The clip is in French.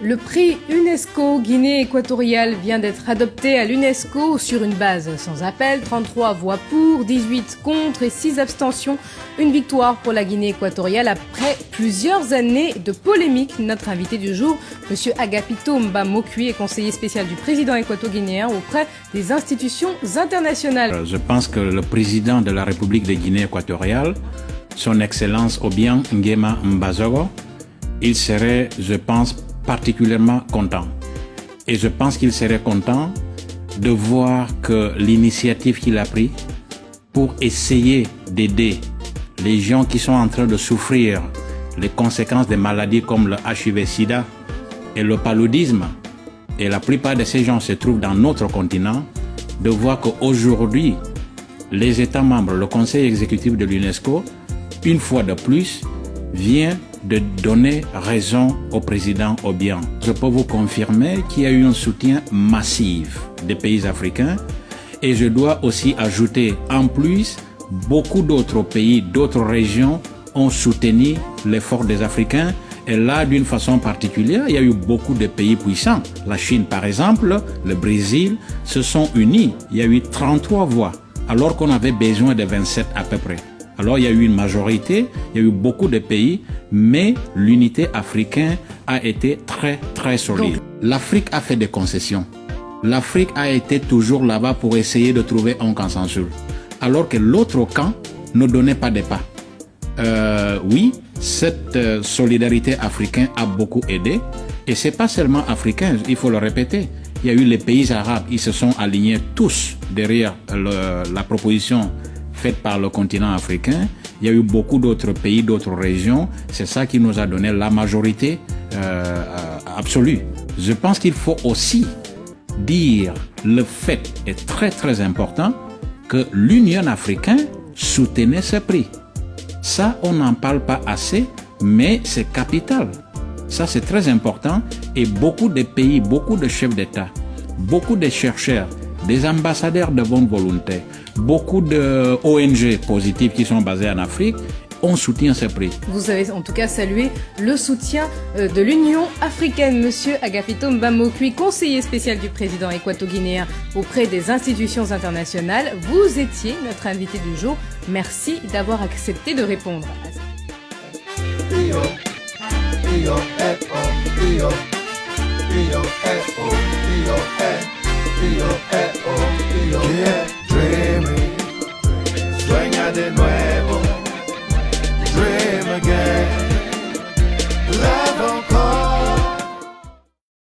Le prix UNESCO Guinée équatoriale vient d'être adopté à l'UNESCO sur une base sans appel, 33 voix pour, 18 contre et 6 abstentions. Une victoire pour la Guinée équatoriale après plusieurs années de polémique. Notre invité du jour, M. Agapito Mba Mokuy, est conseiller spécial du président équato-guinéen auprès des institutions internationales. Je pense que le président de la République de Guinée équatoriale, son Excellence Obiang Nguema Mbazogo, il serait, je pense, particulièrement content. Et je pense qu'il serait content de voir que l'initiative qu'il a prise pour essayer d'aider les gens qui sont en train de souffrir les conséquences des maladies comme le HIV-Sida et le paludisme, et la plupart de ces gens se trouvent dans notre continent, de voir qu'aujourd'hui, les États membres, le Conseil exécutif de l'UNESCO, une fois de plus, vient de donner raison au président Obiang. Je peux vous confirmer qu'il y a eu un soutien massif des pays africains et je dois aussi ajouter, en plus, beaucoup d'autres pays, d'autres régions ont soutenu l'effort des Africains et là, d'une façon particulière, il y a eu beaucoup de pays puissants. La Chine, par exemple, le Brésil se sont unis. Il y a eu 33 voix alors qu'on avait besoin de 27 à peu près. Alors il y a eu une majorité, il y a eu beaucoup de pays, mais l'unité africaine a été très solide. L'Afrique a fait des concessions. L'Afrique a été toujours là-bas pour essayer de trouver un consensus. Alors que l'autre camp ne donnait pas de pas. Oui, cette solidarité africaine a beaucoup aidé. Et c'est pas seulement africain, il faut le répéter. Il y a eu les pays arabes, ils se sont alignés tous derrière la proposition faite par le continent africain. Il y a eu beaucoup d'autres pays, d'autres régions. C'est ça qui nous a donné la majorité absolue. Je pense qu'il faut aussi dire le fait est très important que l'Union africaine soutenait ce prix. Ça, on n'en parle pas assez, mais c'est capital. Ça, c'est très important. Et beaucoup de pays, beaucoup de chefs d'État, beaucoup de chercheurs, des ambassadeurs de bonne volonté, beaucoup de ONG positives qui sont basées en Afrique, on soutient ce prix. Vous avez en tout cas salué le soutien de l'Union africaine. Monsieur Agapito Mba Mokuy, conseiller spécial du président équato-guinéen auprès des institutions internationales, vous étiez notre invité du jour. Merci d'avoir accepté de répondre à ça. Sueña de nuevo.